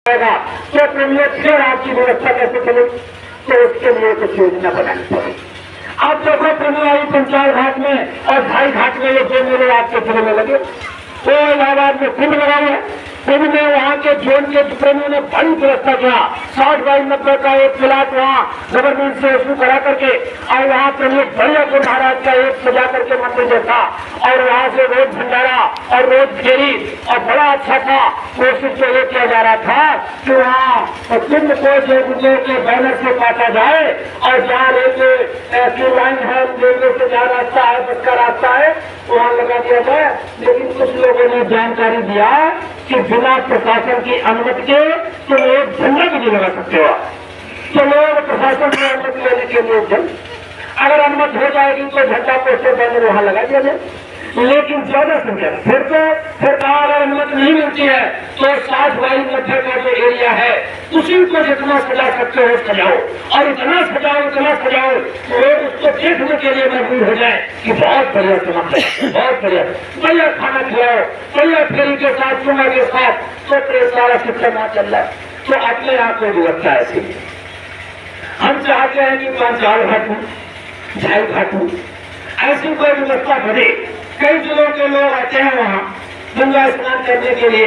तो प्रेमियों फिर आपकी व्यवस्था कैसे चले, तो उसके लिए कुछ योजना बनानी पड़ेगी। आप देखो प्रेमियों आई पंचाल घाट में और भाई घाट में ये दो मेले आपके फिर में लगे, वो इलाहाबाद में कुंभ लगा हुआ है। कुंभ में वहाँ के जोन के प्रेमियों ने बड़ी व्यवस्था किया, 60 बाई 90 का एक प्लाट वहाँ गवर्नमेंट से इशू करा करके, और वहाँ प्रेमियों बढ़िया को महाराज का एक सजा करके मंदिर जैसा, और वहाँ से रोज भंडारा और रोज फेरी, और बड़ा अच्छा था। कोशिश तो ये किया जा रहा था कि वहाँ कुंभ को जो के बैनर से काटा जाए, और जहाँ रेलवे लाइन है, रेलवे से जहाँ रास्ता है, बस का रास्ता है, वहाँ लगा दिया जाए। लेकिन कुछ लोगों ने जानकारी दिया कि बिना प्रशासन की अनुमति के तुम एक झंडा भी नहीं लगा सकते हो। तो लोग प्रशासन से अनुमति लेने के लिए जल, अगर अनुमति हो जाएगी तो झंडा पोस्टर बैनर वहाँ लगा दिया जाए। लेकिन ज्यादा संख्या फिर अगर अनुमति नहीं मिलती है तो 60 बाई 90 का जो एरिया है उसी को जितना सजा सकते हो सजाओ, और इतना सजाओ लोग उसको देखने के लिए मजबूर हो जाए कि बहुत बढ़िया चमक है, बहुत बढ़िया खाना खिलाओ, बढ़िया फेरी के साथ चुना के साथ, तो सारा सिस्टम वहाँ चल रहा है। तो अपने आप को व्यवस्था ऐसी हम चाहते हैं कि पंचाल घाटू, झाई घाटू ऐसी कोई व्यवस्था बने। कई जिलों के लोग आते हैं वहाँ गंगा स्नान करने के लिए,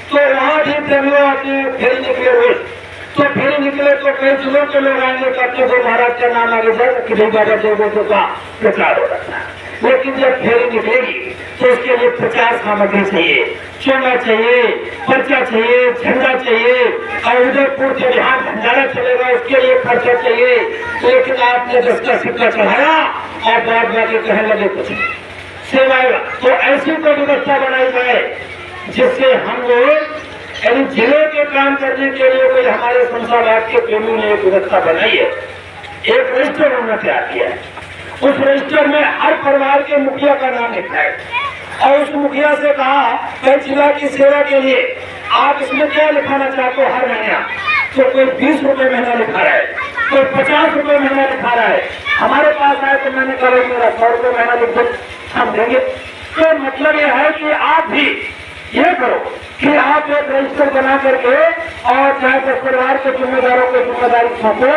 तो वहाँ भी प्रेमियों आते हैं, फेरी निकले रोज, तो फेरी निकले तो कई जिलों के लोग आएंगे, करते हुए महाराज का नाम आगे जाए कि भाई बाबा देवों का प्रचार हो रहा है। लेकिन जब फेरी निकलेगी तो उसके लिए प्रचार सामग्री चाहिए, चोला चाहिए, पर्चा चाहिए, झंडा चाहिए, और उदयपुर से जहाँ भंडारा चलेगा उसके लिए खर्चा चाहिए। लेकिन आपने 10 का सिक्का चढ़ाया और बाद जाके कहने लगे कुछ सेवाएगा। तो ऐसी कोई व्यवस्था बनाई जाए जिससे हम लोग यानी जिले के काम करने के लिए कोई हमारे शमशाबाद के प्रेमियों ने एक व्यवस्था बनाई है, एक रजिस्टर उन्होंने तैयार किया है। उस रजिस्टर में हर परिवार के मुखिया का नाम लिखा है, और उस मुखिया से कहा कई जिला की सेवा के लिए आप इसमें क्या लिखाना चाहते हो हर महीना, तो कोई 20 रुपए महीना लिखा रहा है, कोई 50 रुपए महीना लिखा रहा है। हमारे पास आए तो मैंने कहा मेरा 100 रुपए महीना लिख दो, हम देंगे। तो मतलब यह है कि आप भी ये करो कि आप एक रजिस्टर बना करके, और चाहे तो परिवार के जिम्मेदारों को जिम्मेदारी सौंपो,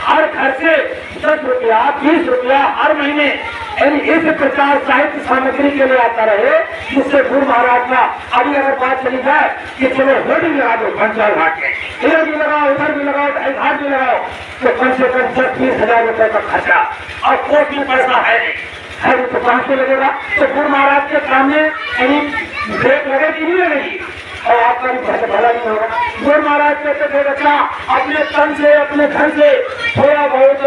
हर घर से 10 रुपया 20 रुपया हर महीने यानी इस प्रचार साहित्य सामग्री के लिए आता रहे, जिससे गुरु महाराज का अभी अगर बात चली जाए कि चलो होर्डिंग लगा दो पंचाल घाट में, इधर भी लगाओ उधर भी लगाओ घाट भी लगाओ, तो कम से कम 10-20 हजार रुपए का खर्चा, और कोई भी पैसा है नहीं है, तो कहां से लगेगा। तो गुरु महाराज के सामने यानी ब्रेक लगेगी नहीं लगेगी, और आपका भी भला नहीं होगा। गुरु महाराज कहते थे बच्चा अपने तन से अपने धन से थोड़ा बहुत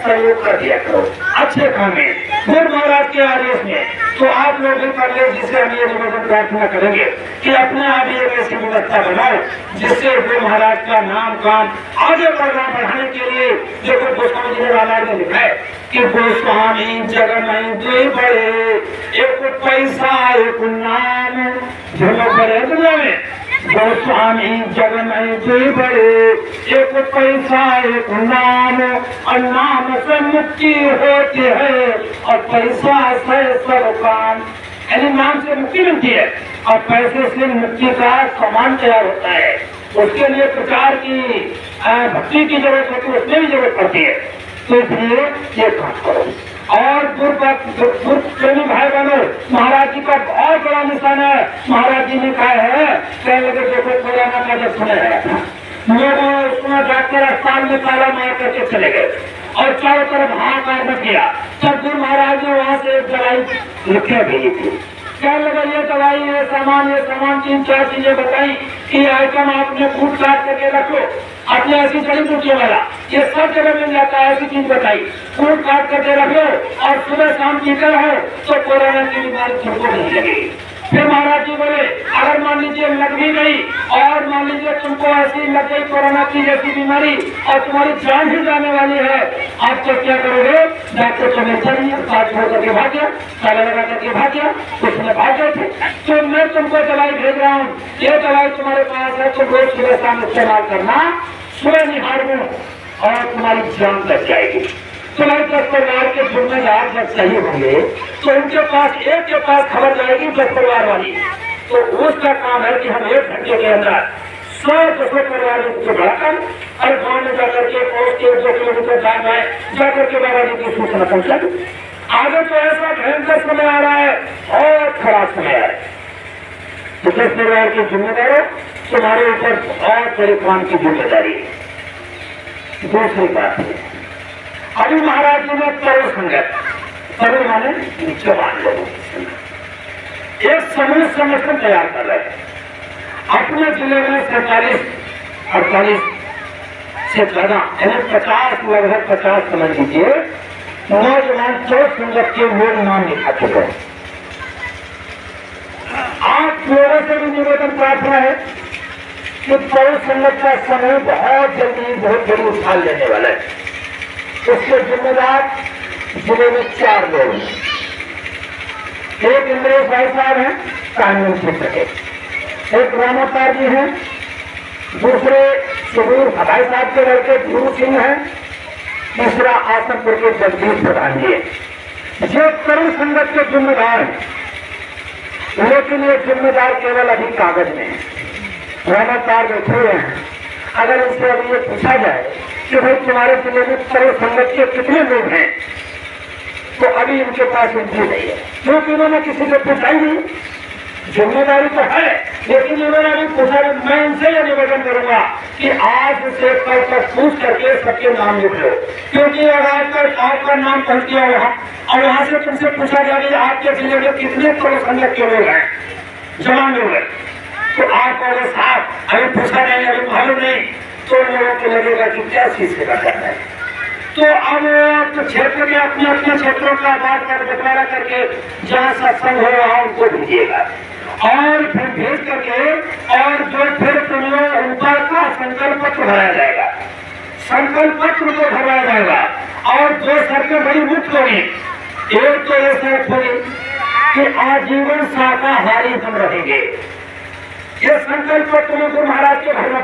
सहयोग कर दिया करो अच्छे काम में, गुरु महाराज के आदेश में। तो आप लोग भी कर ले, जिससे हम ये निवेदन प्रार्थना करेंगे कि अपने आप ही एक ऐसी व्यवस्था बनाओ जिससे गुरु महाराज का नाम काम आगे बढ़ाने के लिए। देखो गोस्वामी जी ने रामायण में लिखा है कि गोस्वामी जग में जी बड़े, एक पैसा एक नाम, जो बड़े दुनिया में गोस्वामी जग में जी बड़े, एक पैसा एक नाम, और नाम से मुक्ति होती है, और पैसा से सब काम। यानी नाम से मुक्ति मिलती है और पैसे से मुक्ति का सामान तैयार होता है। उसके लिए प्रचार की भक्ति की जरूरत होती है, उसमें भी जरूरत पड़ती है। तो इसलिए ये काम करो। और प्रेमी भाई बहनों, महाराज जी का बहुत बड़ा निशान है। महाराज जी ने कहा है, कहने लगे देखो कोरोना का जब समय आया था, लोगों उसमें जाकर अस्पताल में ताला मार करके चले गए और चारों तरफ हाहाकार मच गया। तब गुरु महाराज ने वहां से एक दवाई लिखे भेजी थी, कहने लगे ये दवाई ये सामान 3-4 चीजें बताई कि आइटम आपने कूट काट करके रखो, अपने ऐसी जड़ी बूटियों वाला ये सब जगह मिल जाता है। ऐसी चीज बताई कूट काट करके रखो, और सुबह शाम पीते रहो तो कोरोना की बीमारी तुमको नहीं लगेगी। फिर महाराज जी बोले अगर मान लीजिए लग भी गई, और मान लीजिए तुमको ऐसी लग गई कोरोना की जैसी बीमारी और तुम्हारी जान ही जाने वाली है, आप तो क्या करोगे। डॉक्टर को नहीं चाहिए, साथ छोड़ करके भाग गया, ताला लगा करके भाग गया, उसने भाग गए थे। तो मैं तुमको दवाई भेज रहा हूँ, ये दवाई तुम्हारे पास है, तुम रोज सुबह शाम इस्तेमाल करना, सुबह निहारना और तुम्हारी जान बच जाएगी। तो भाई 10 परिवार के जिम्मेदार जब सही होंगे तो उनके पास एक के पास खबर जाएगी 10 परिवार वाली, तो उसका काम है कि हम 1 घंटे के अंदर 100-200 परिवार से बढ़ाकर और गाँव में जाकर के 1-2 किलोमीटर दाम है जाकर के बाबा जी की सूचना पहुंचा दो। आगे तो ऐसा भयंकर समय आ रहा है, बहुत खराब समय आ रहा है। तो जिस परिवार की जिम्मेदारी है तुम्हारे ऊपर बहुत बड़े काम की जिम्मेदारी है। दूसरी बात है, अभी महाराज जी ने तरुण संगत, तरुण माने जवान लोगों एक समूह संगठन तैयार कर रहे हैं। अपने जिले में 47-48 से ज्यादा यानी 50 लगभग 50 समझ लीजिए नौजवान तरुण संगत के लोग नाम लिखा चुके हैं। आप लोगों से भी निवेदन प्रार्थना है कि तरुण संगत का समूह बहुत जल्दी बहुत बड़ी उछाल लेने वाला है। उसके जिम्मेदार जिले में 4 लोग हैं। एक इंद्रेश भाई साहब हैं कानून क्षेत्र के, एक रामापार जी हैं, दूसरे सुबीर भाई साहब के लड़के गुरु सिंह हैं, तीसरा आसनपुर के जगदीश प्रधान जी हैं। ये तरुण संगत के जिम्मेदार हैं, लेकिन ये जिम्मेदार केवल अभी कागज में है। रामापार बैठे हुए हैं। अगर इनसे अभी ये पूछा जाए कि भाई तुम्हारे जिले में तरुण संगत के कितने लोग हैं, तो अभी इनके पास एंट्री नहीं है, क्योंकि इन्होंने किसी से पूछा ही नहीं। जिम्मेदारी तो है, लेकिन इन्होंने अभी पूछा। मैं इनसे यह निवेदन करूंगा कि आज से कल तक पूछ करके सबके नाम लिख लो, क्योंकि अगर आपका नाम पहुंच गया वहां और वहां से तुमसे पूछा गया कि आपके जिले में कितने तरुण संगत के लोग हैं, जवान लोग हैं, तो आप अगर साहब अभी पूछा नहीं, अभी मालूम नहीं, तो लोगों को लगेगा कि क्या चीज से करना है। तो अब क्षेत्र के अपने अपने क्षेत्रों का बात कर बंटवारा करके जहाँ सत्संग हो वहाँ उनको भेजिएगा और फिर भेज करके और जो फिर ऊपर का संकल्प पत्र भराया जाएगा, संकल्प पत्र को भराया जाएगा और 2 शर्तें बड़ी मुख्य होगी। एक तो ये शर्त होगी कि आजीवन शाकाहारी हम रहेंगे। ये संकल्प पत्र में महाराज के घर में